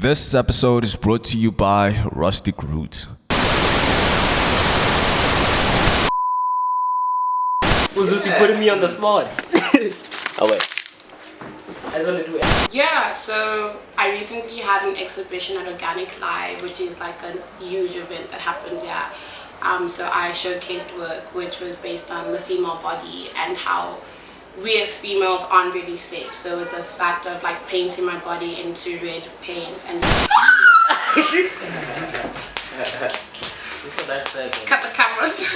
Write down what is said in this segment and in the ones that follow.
This episode is brought to you by Rustic Root. Was this you putting me on the spot? Oh wait. I want to do it. Yeah, so I recently had an exhibition at Organic Live, which is like a huge event that happens here. So I showcased work which was based on the female body and how we as females aren't really safe. So it's a fact of like painting my body into red paint and This is a nice time. cut the cameras.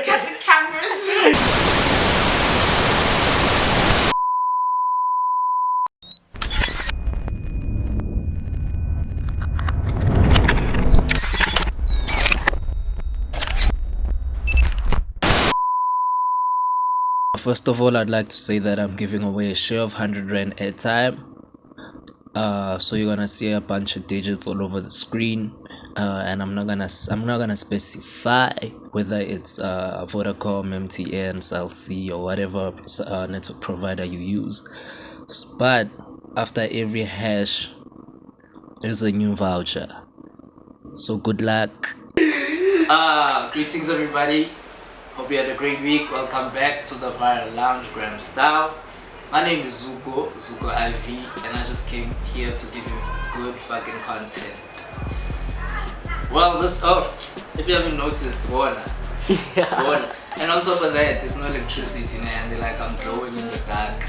Cut the cameras. First of all, I'd like to say that I'm giving away a share of 100 Rand airtime. So you're gonna see a bunch of digits all over the screen, and I'm not gonna specify whether it's Vodacom, MTN, Cell C, or whatever network provider you use. But after every hash is a new voucher. So good luck. Greetings everybody. Hope you had a great week. Welcome back to the Virile Lounge Gram Style. My name is Zuko IV, and I just came here to give you good fucking content. Well, if you haven't noticed, Warner. And on top of that, there's no electricity now, and they're like, I'm glowing in the dark.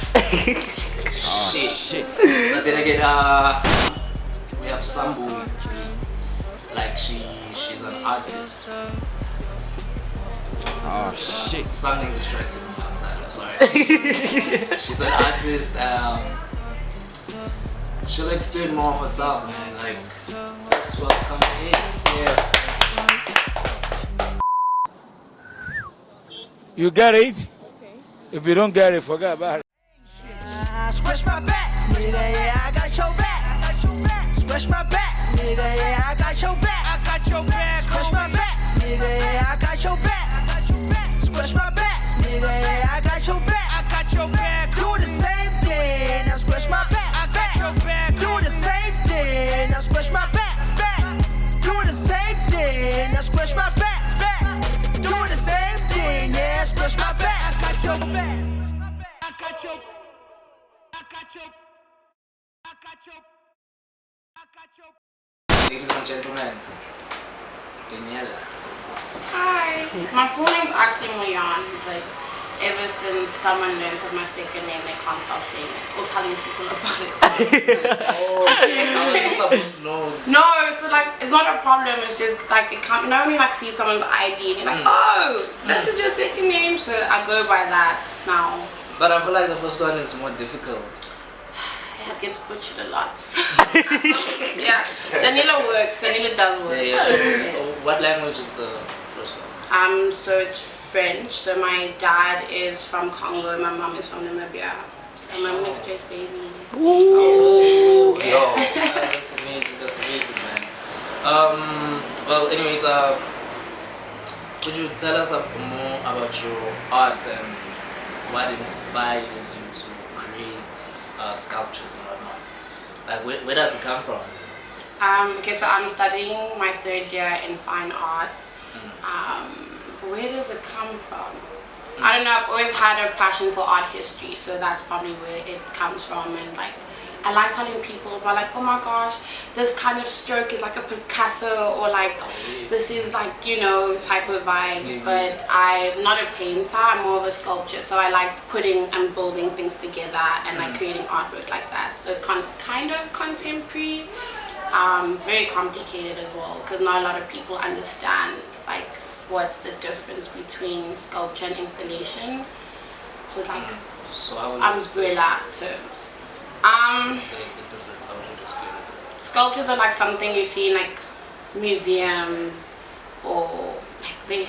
Shit. But then again, we have Sambu today. Like she's an artist. Oh shit. Something distracted me outside, I'm sorry. She's an artist. She'll explain more of herself, man. Like, that's what coming in. Yeah. You get it? Okay. If you don't get it, forget about it. Squish my back, nigga, yeah, I got your back. I got your back. Squish my back, nigga, yeah, I got your back. I got your back. Squish my back, nigga, yeah, I got your back. Squish my back, nigga, yeah, I got your back. I got your back. Do the same thing, now squish my back. I got your back. Do the same thing, now squish my back. Do the same thing, now squish my back. Do the same thing, yeah, squish my back. I got your back. I got your. I got your. I got your. I got your. Ladies and gentlemen, Danyela. Hi. My full name's actually Muyon, but ever since someone learns of my second name, they can't stop saying it or telling people about it. I wasn't supposed to know. No, so like it's not a problem. It's just like it can't. You know when you like see someone's ID and you're like, oh, this is your second name. So I go by that now. But I feel like the first one is more difficult. It gets butchered a lot. Yeah, Danyela works. Danyela does work. Yeah. So, yes. what language is the first one? So it's French. So my dad is from Congo. My mom is from Namibia. So I'm a mixed race baby. Oh, yeah. That's amazing. That's amazing, man. Well, anyways, could you tell us more about your art and what inspires you to create sculptures and whatnot? Like, where does it come from? Okay, so I'm studying my third year in fine art. Where does it come from? I don't know. I've always had a passion for art history, so that's probably where it comes from. And like, I like telling people about like, oh my gosh, this kind of stroke is like a Picasso, or like this is like, you know, type of vibes. But I'm not a painter. I'm more of a sculptor. So I like putting and building things together and like creating artwork like that. So it's kind of contemporary. It's very complicated as well because not a lot of people understand like what's the difference between sculpture and installation. So it's like umbrella terms. The difference, how would you explain it? Sculptures are like something you see in like museums, or like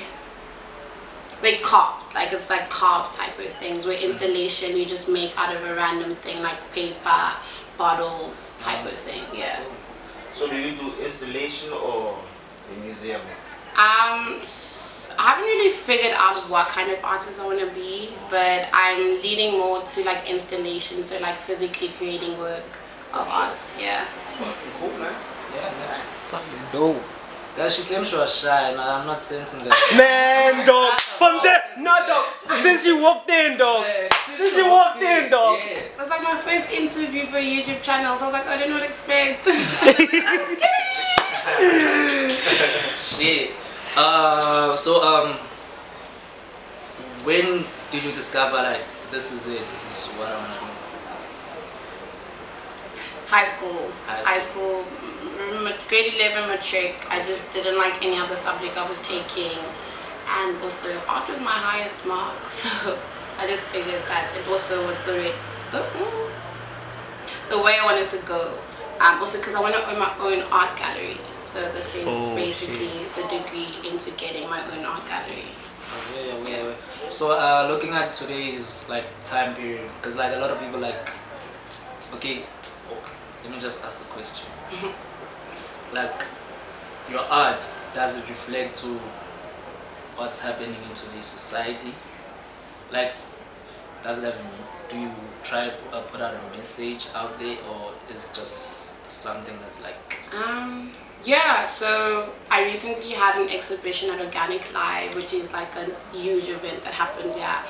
they carved, like it's like carved type of things, where installation you just make out of a random thing like paper, bottles type of thing. Yeah. So do you do installation or the museum? I haven't really figured out what kind of artist I want to be, but I'm leaning more to like installation, so like physically creating work of art. Yeah. Cool, man. Yeah, man. Fucking dope. Guys, she claims she was shy, and I'm not sensing that. Man, dog. From there, no, dog. Since you walked in, dog. Yeah, Since you walked in, dog. Yeah. It was like my first interview for a YouTube channel, so I was like, I didn't know what to expect. Shit. When did you discover like this is it? This is what I wanna do? High school. High Grade 11 matric. I just didn't like any other subject I was taking, and also art was my highest mark. So I just figured that it also was the way I wanted to go. Also because I want to own my own art gallery. So this is basically the degree into getting my own art gallery. Yeah. So looking at today's like time period, because like a lot of people like, okay, let me just ask the question. Like your art, does it reflect to what's happening in today's society? Like, does it have, do you try to put out a message out there, or is it just something that's like yeah, so I recently had an exhibition at Organic Live, which is like a huge event that happens here.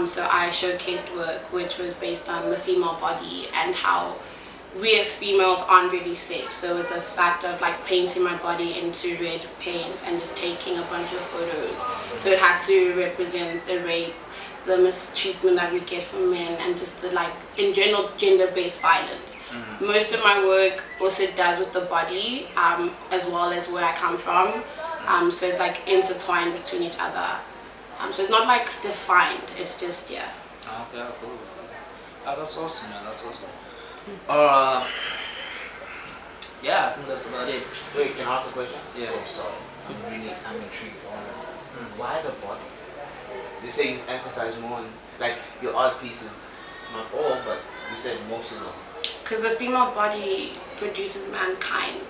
So I showcased work which was based on the female body and how we as females aren't really safe. So it's a fact of like painting my body into red paint and just taking a bunch of photos. So it had to represent the rape, the mistreatment that we get from men, and just the like in general gender-based violence. Most of my work also does with the body, as well as where I come from. So it's like intertwined between each other. So it's not like defined, it's just, yeah. okay, cool. That's awesome, man. That's awesome. Yeah, I think that's about it. Wait, can I ask a question? Yeah. So sorry. I'm intrigued on why the body? You say you emphasize more on like your art pieces, not all, but you said most of them. Because the female body produces mankind,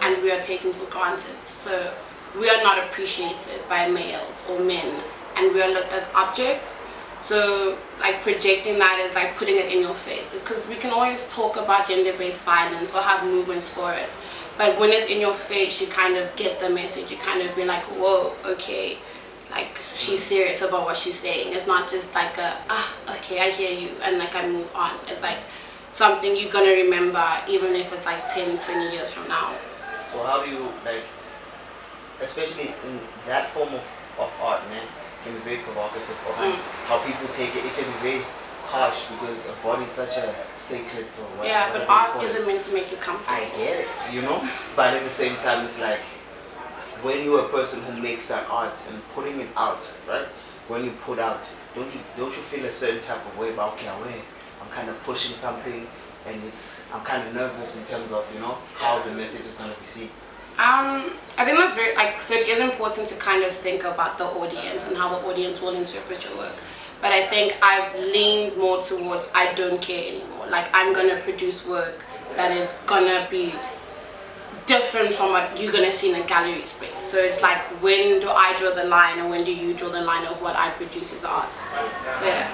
and we are taken for granted. So we are not appreciated by males or men, and we are looked as objects. So like projecting that is like putting it in your face. It's because we can always talk about gender-based violence or have movements for it, but when it's in your face, you kind of get the message. You kind of be like, whoa, okay, like she's serious about what she's saying. It's not just like a okay, I hear you, and like I move on. It's like something you're gonna remember even if it's like 10-20 years from now. So how do you like, especially in that form of art, man, can be very provocative, or how people take it can be very harsh because a body is such a sacred or whatever. Yeah, but art isn't meant to make you comfortable. I get it, you know, but at the same time it's like when you're a person who makes that art and putting it out, right? When you put out, don't you feel a certain type of way about, okay, I'm kind of pushing something, and I'm kind of nervous in terms of, you know, how the message is going to be seen. I think that's very, like, so it is important to kind of think about the audience and how the audience will interpret your work. But I think I've leaned more towards I don't care anymore. Like, I'm going to produce work that is going to be different from what you're going to see in a gallery space. So it's like, when do I draw the line, and when do you draw the line of what I produce as art? So yeah.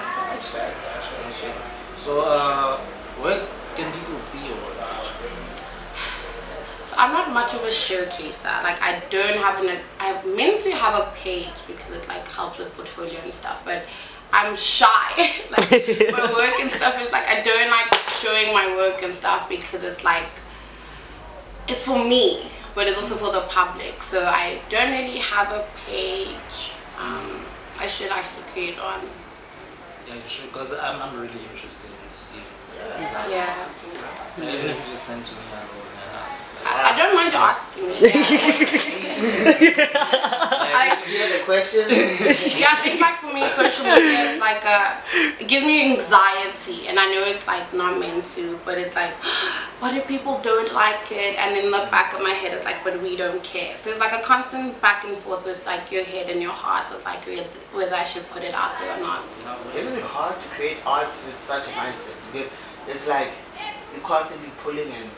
So where can people see your work? So I'm not much of a showcaser. Like, I don't have I meant to have a page because it like helps with portfolio and stuff, but I'm shy. Like, my work and stuff is like, I don't like showing my work and stuff because it's like, it's for me, but it's also for the public. So I don't really have a page. I should actually create one. Yeah, you should, because I'm really interested in seeing. Yeah. Even if you just send to me, I don't mind you asking me. Like, you hear the question? Yeah, I think like for me, social media is like it gives me anxiety, and I know it's like not meant to, but it's like, what if people don't like it? And in the back of my head, it's like, but we don't care. So it's like a constant back and forth with like your head and your heart of like whether I should put it out there or not. Isn't it hard to create art with such a mindset? Because it's like you're constantly pulling and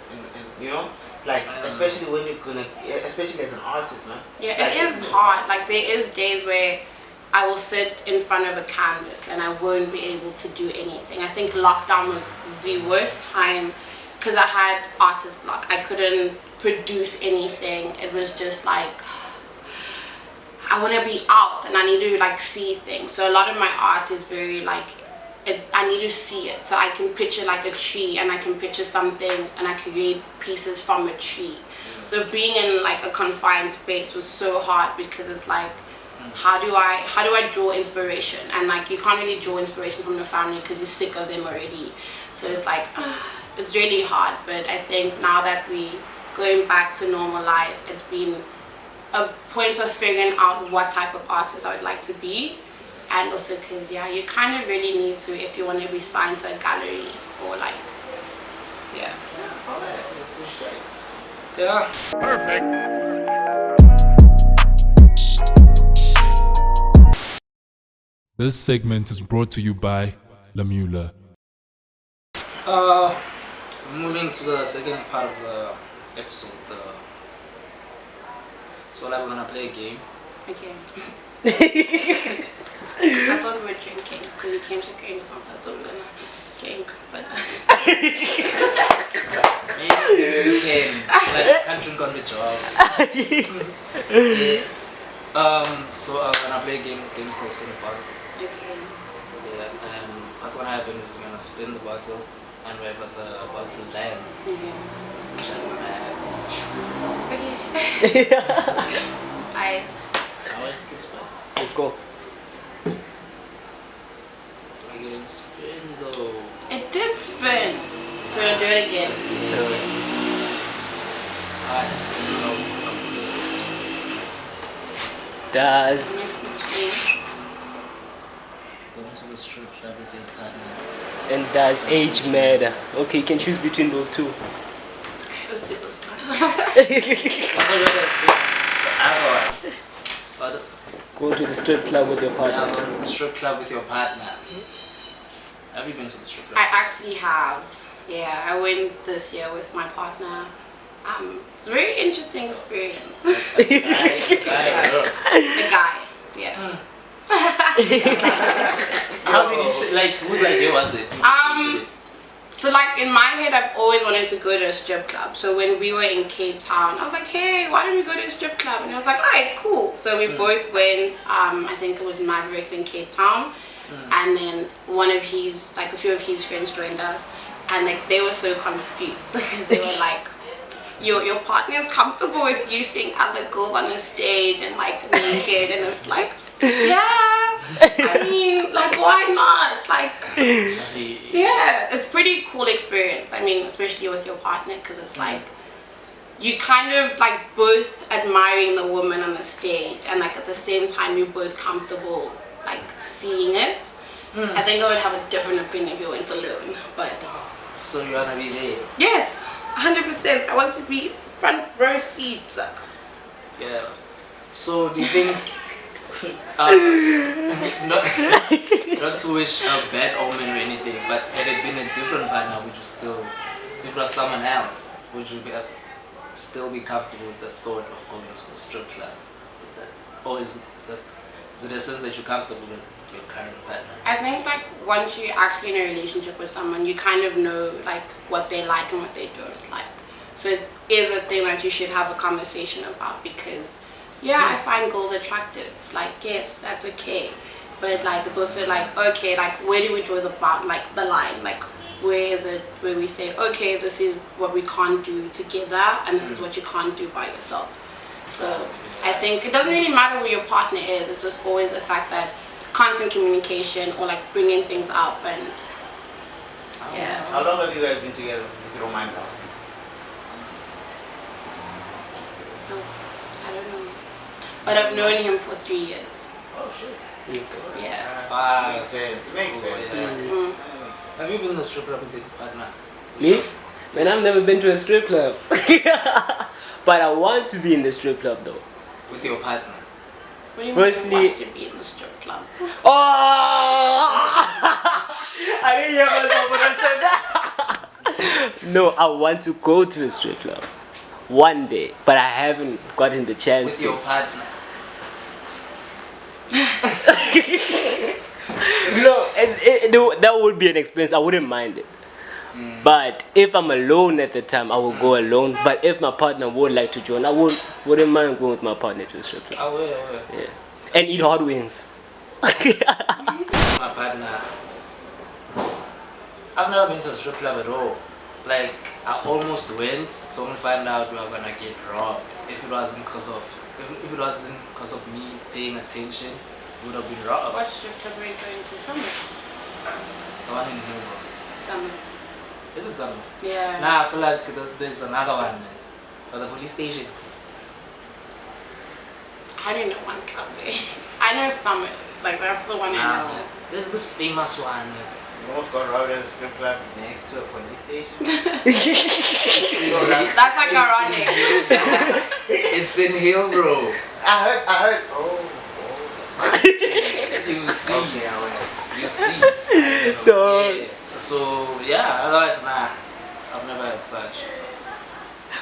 you know, like especially when you're gonna, especially as an artist, man. Yeah, like, it is hard. Like, there is days where I will sit in front of a canvas and I won't be able to do anything. I think lockdown was the worst time because I had artist block. I couldn't produce anything. It was just like, I want to be out and I need to like see things. So a lot of my art is very like, I need to see it. So I can picture like a tree, and I can picture something, and I create pieces from a tree. So being in like a confined space was so hard, because it's like, how do I draw inspiration? And like, you can't really draw inspiration from the family because you're sick of them already. So it's like, it's really hard. But I think now that we going back to normal life, it's been a point of figuring out what type of artist I would like to be. And also because, yeah, you kind of really need to if you want to be signed to a gallery or like, yeah. Yeah. Perfect. This segment is brought to you by Hlumelo. Moving to the second part of the episode. So like, we're gonna play a game. Okay. I thought we were drinking because we came to Grahamstown, so I thought we were gonna drink, but maybe you can't drink on the job. So I'm gonna play a game. This game is called Spin the Bottle. okay. Yeah, and what's gonna happen is we're gonna spin the bottle, and wherever the bottle lands, that's the channel we're gonna have. Okay. I Let's go. I didn't spin though. It did spin. So I'll do it again. Does Going to the strip club with your partner. and does age matter? Okay, you can choose between those two. Let's do this one. Go to the strip club with your partner. Yeah, going to the strip club with your partner. Have you been to the strip club? I actually have. Yeah, I went this year with my partner. It's a very interesting experience. The guy, yeah. How did it, like, whose idea was it? So like in my head, I've always wanted to go to a strip club. So when we were in Cape Town, I was like, hey, why don't we go to a strip club? And he was like, alright, cool. So we both went, I think it was Mavericks in Cape Town. And then a few of his friends joined us. And like, they were so confused because they were like, your partner is comfortable with you seeing other girls on the stage and like naked, and it's like, yeah, I mean, like, why not? Like, yeah, it's pretty cool experience. I mean, especially with your partner, because it's like, you kind of like both admiring the woman on the stage, and like at the same time you're both comfortable like seeing it. I think I would have a different opinion if you went alone, but. So you wanna be there? Yes, 100%. I want to be front row seats. Yeah. So do you think, not to wish a bad omen or anything, but had it been a different partner, would you still, if it was someone else, would you still be comfortable with the thought of going to a strip club with that? Or is it a sense that you're comfortable with your current partner? I think like once you're actually in a relationship with someone, you kind of know like what they like and what they don't like. So it is a thing that you should have a conversation about, because yeah, I find girls attractive. Like, yes, that's okay. But like, it's also like, okay, like where do we draw the line? Like, where is it where we say, okay, this is what we can't do together, and this is what you can't do by yourself. So I think it doesn't really matter who your partner is. It's just always the fact that constant communication, or like bringing things up, and yeah. How long have you guys been together, if you don't mind asking? I don't know. But I've known him for 3 years. Oh shit. Yeah. Wow. Makes sense. Makes sense. Yeah. Have you been in the strip club with your partner? Me? Man, I've never been to a strip club. But I want to be in the strip club though. With your partner? What do you Firstly- mean you want to be in the strip club? Oh! I didn't hear myself when I said that. No, I want to go to a strip club one day, but I haven't gotten the chance With to. your partner? No, and that would be an expense. I wouldn't mind it. But if I'm alone at the time, I will go alone. But if my partner would like to join, I wouldn't mind going with my partner to the strip club. I will. Yeah. And eat hot wings. My partner. I've never been to a strip club at all. Like, I almost went to only find out we were gonna get robbed. If it wasn't because of me paying attention, we would have been robbed. What strip club are you going to? Summit. The one in Hlumelo. Summit. Is it Summit? Yeah. Nah, I feel like there's another one, man. By the police station. I don't know one club there. I know Summit. Like, that's the one I know. There's this famous one. You almost got robbed at a strip club next to a police station. That's like ironic. It's in Hill, bro. I heard. Oh. You see. Okay, I went. You see. Yeah. So, yeah, otherwise, nah. I've never had such.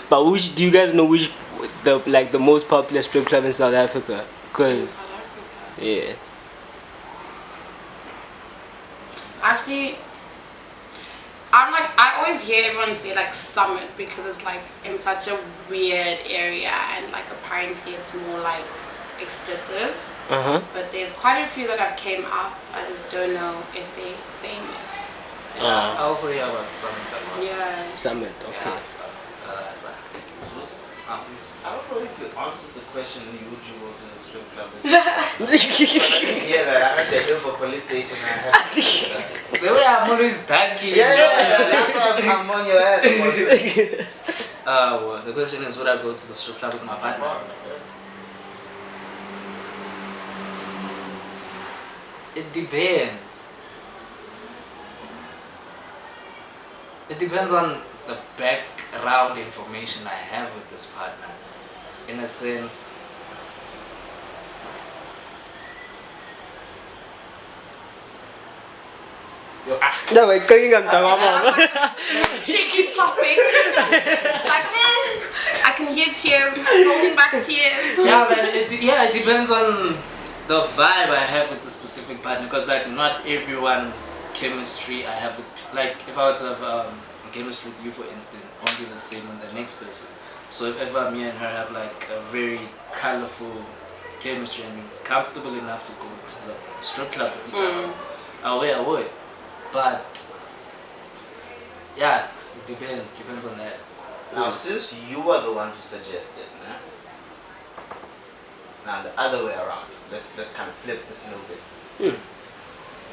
But do you guys know which the most popular strip club in South Africa? Cause yeah. Actually, I always hear everyone say like Summit because it's like in such a weird area and like apparently it's more like exclusive. But there's quite a few that have came up. I just don't know if they're famous. I also hear about Summit a lot. Yeah. Summit, okay. Yeah, Summit. I don't know if you answered the question, would you go to the strip club? Yeah, that I had the hill for police station. I had to do that. The way I'm always dunking. Yeah, that's why I'm on your ass. Well, the question is, would I go to the strip club with my partner? It depends. It depends on the background information I have with this partner. In a sense, No, we're going on Tricky topic. It's like, I can hear tears, holding back tears. yeah, man, it depends on the vibe I have with the specific partner, because like not everyone's chemistry I have with, like if I were to have chemistry with you, for instance, won't be the same with the next person. So if ever me and her have like a very colorful chemistry and we're comfortable enough to go to the strip club with each other, I would. But yeah, it depends on that. Now, since you were the one who suggested, now the other way around, let's kind of flip this a little bit.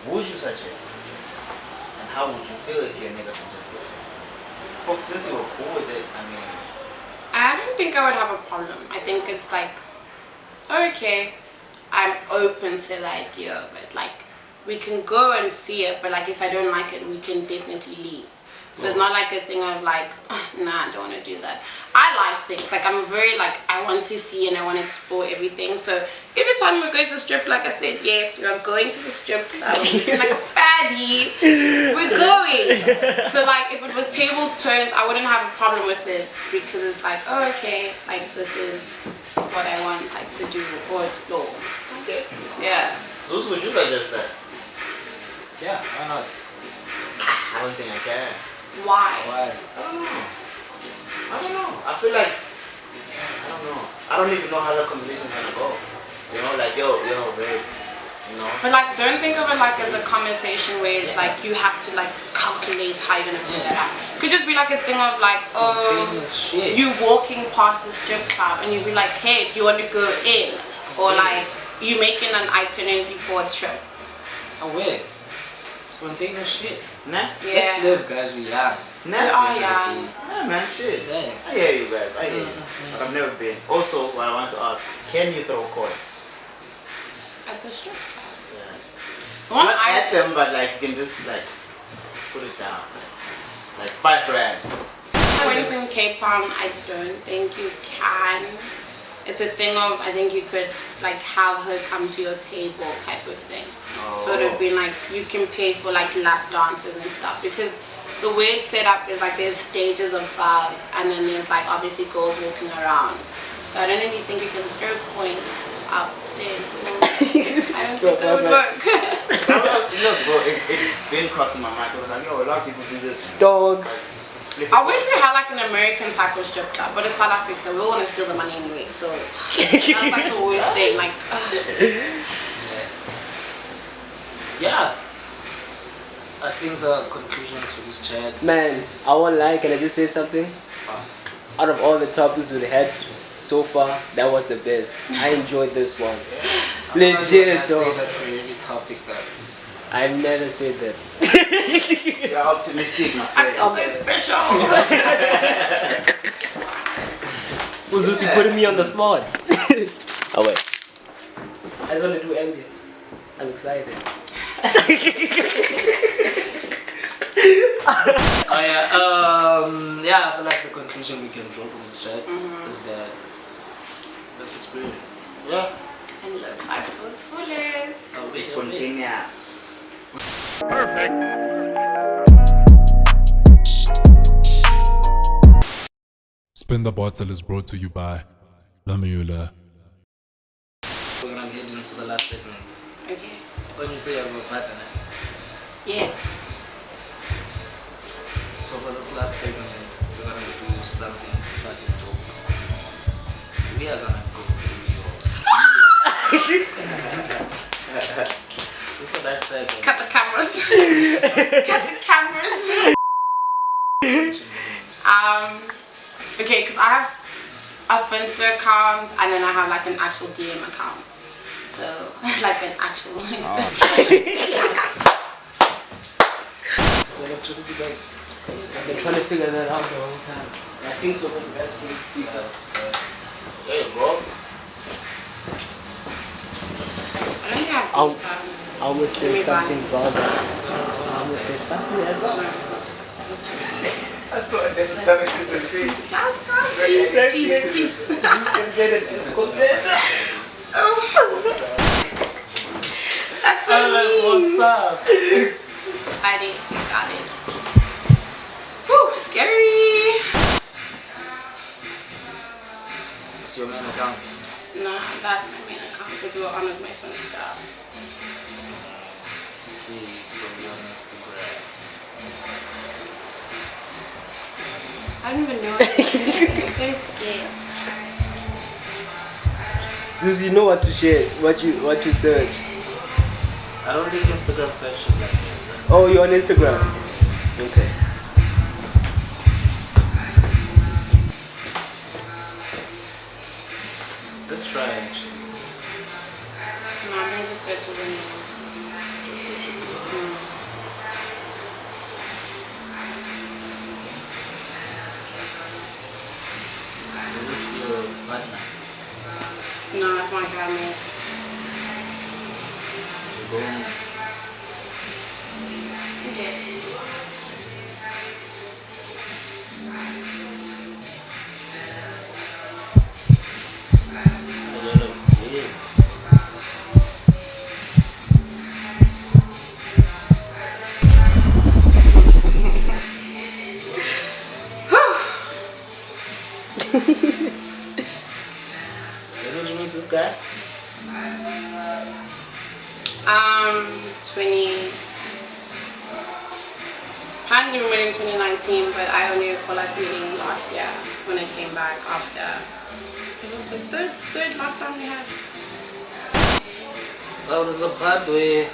Would you suggest it? And how would you feel if your nigga suggested it? But since you were cool with it, I mean, I don't think I would have a problem. I think it's like, okay, I'm open to the idea of it. Like, we can go and see it, but like if I don't like it, we can definitely leave. So it's not like a thing of like, nah, I don't want to do that. I like things. Like I'm very like, I want to see and I want to explore everything. So every time we're going to strip, like I said, yes, we are going to the strip club. We're looking like a baddie. We're going. So like if it was tables turned, I wouldn't have a problem with it because it's like, oh, okay, like this is what I want like to do or explore. okay. Yeah. Zeus, would you suggest that? Yeah, why not? I don't think I can. Why? Why? I don't know. I feel like, I don't know. I don't even know how the conversation's gonna go. You know, like, yo, babe. You know? But like, don't think of it like as a conversation where it's like you have to like calculate how you're gonna put that out. Could just be like a thing of like, oh, Shit. you walking past the strip club and you'd be like, hey, do you want to go in? Or like, you making an itinerary for a trip. Oh wait. Spontaneous shit. Nah? Yeah. Let's live, guys. We are. We are young. Nah, man, shit. Yeah. I hear you guys. I hear you. But I've never been. Also, what I want to ask, can you throw coins? At the strip club. Yeah. The one Not at them, but like you can just like put it down. Like $5 grand. I went in Cape Town, I don't think you can. It's a thing of, I think you could like have her come to your table type of thing. So it would be like, you can pay for like lap dances and stuff, because the way it's set up is like there's stages above and then there's like obviously girls walking around. So I don't really think you can throw coins upstairs. I don't think that would work. bro, it's been crossing my mind. I was like, yo, a lot of people do this. Dog. I wish we had like an American type of strip club, but in South Africa, we want to steal the money anyway, so that's like the worst thing. Like, yeah. I think the conclusion to this chat. Man, I won't lie, can I just say something? Out of all the topics we had so far, that was the best. I enjoyed this one. Legit, I though. say that for every topic though. I've never said that. You're optimistic, my I friend. feel so special. Who's this? You putting me on the spot? Oh, wait. I just want to do ambience. I'm excited. Oh yeah, yeah, I feel like the conclusion we can draw from this chat is that let's experience. Yeah. And live life to its fullest. It's spontaneous. Spin the Bottle is brought to you by Hlumelo. We're gonna head into the last segment. Okay. When you say you have a partner, Yes. so for this last segment, we're gonna do something fucking dope. We are gonna go through your This is a nice title. Cut the cameras. Cut the cameras. Okay, because I have a Finsta account and then I have like an actual DM account. So, like an actual Insta. Is electricity back? I've been trying to figure that out the whole time. I think so, but the best way to speak out. There you go. I don't think I have I'll- data. I almost said something about that. I almost said something as well. I thought this was something to screen. Just please. Get it, it's good. That's I'm like, me. what's up? I got it. Whew, scary. It's your main account. Nah, that's my main account. But you were on with my Finsta. Please, so you're on Instagram. I don't even know what to do. I'm so scared. Does you know what to share, what to search? I don't think Instagram searches like that. Oh, you're on Instagram. Okay. Let's try actually. No, I'm gonna just search it in Just search it. Is this your partner? No, it's my grandma's. Boom. Okay. When did you meet this guy? 20. We met in 2019, but I only recall us meeting last year when I came back after. Is it the third lockdown we had? Well, there's a part where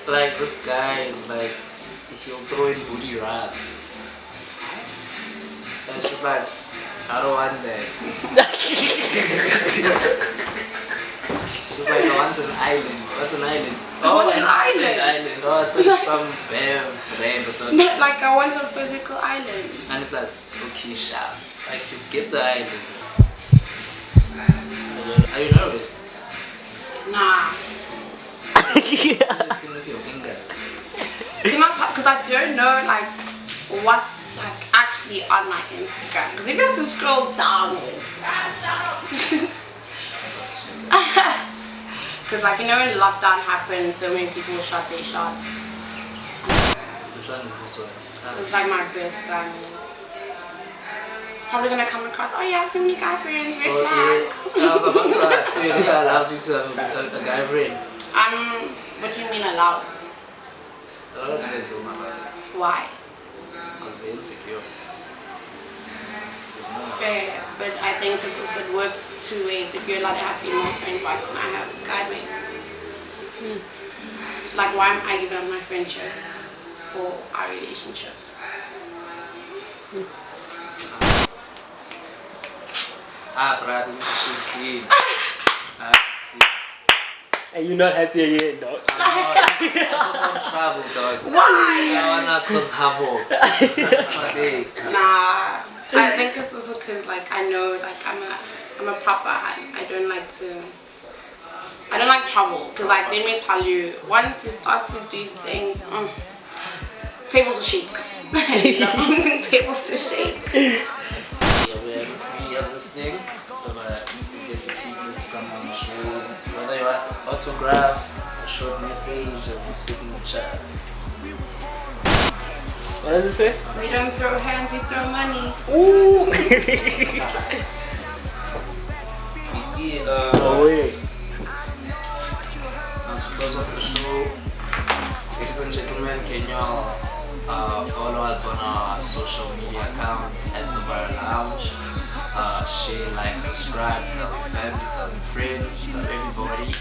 like this guy is like he'll throw in booty rubs. And it's just like, I don't want that. She's like, I want an island. What's an island? Want an island? An island. Oh, I thought it's some bear brand or something. Like I want a physical island. And it's like, okay, sharp. Like you get the island. Are you nervous? Nah. It's in with your fingers. Because I don't know like what's like actually on my Instagram. Because if you have to scroll downwards, that's challenge. Because like, you know, when lockdown happened, so many people shot their shots. Which one is this one? It's like my best diamond. It's probably gonna come across, oh yeah, so many guy friends, So red flag. I was about to ask, so your leader allows you to have a guy friend? What do you mean allowed? A lot of guys don't allow that Why? because they're insecure. There's no Fair, but I think it works two ways. If you're allowed to have female friends, why can't I have guy mates? So like, why am I giving up my friendship for our relationship? brother, this shit's clean. And you're not happy again, dog. I just want trouble, dog. Why? I wanna cause havoc. That's my day. Nah, I think it's also because like I know like I'm a papa and I don't like trouble because like let me tell you, once you start to do things, tables will shake. Tables to shake. Yeah, we have this thing where we get the people to come on the show, whether you want autograph, a short message, or a signature. What does it say? We don't throw hands, we throw money. Ooh! Oh, wait. Now to close off the show, ladies and gentlemen, can you all follow us on our social media accounts at the Virile Lounge? Share, like, subscribe, tell your family, tell your friends, tell everybody.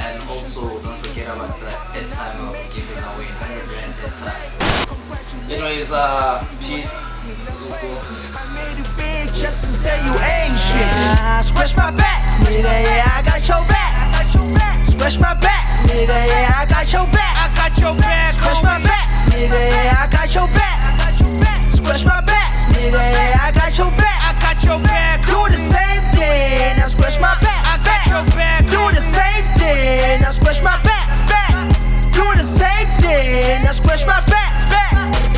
And also don't forget about the airtime of giving away 100 rand airtime. Anyways, peace. Zuko. Just to say you ain't shit. Scratch my back, nigga, yeah, I got your back. Scratch my back, nigga, yeah, I got your back. I got your back. Scratch my back, nigga, yeah, I got your back. Scratch my back, nigga, yeah, I got your back. I got your back. Do the same thing, now scratch my back. I got your back. Do the same thing, now scratch my back. Do the same thing, now scratch my back.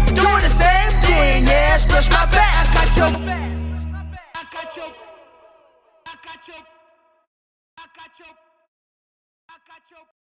Do the same thing, yeah, scratch my back. I got your back. I got your. I got your. I got your. I got your.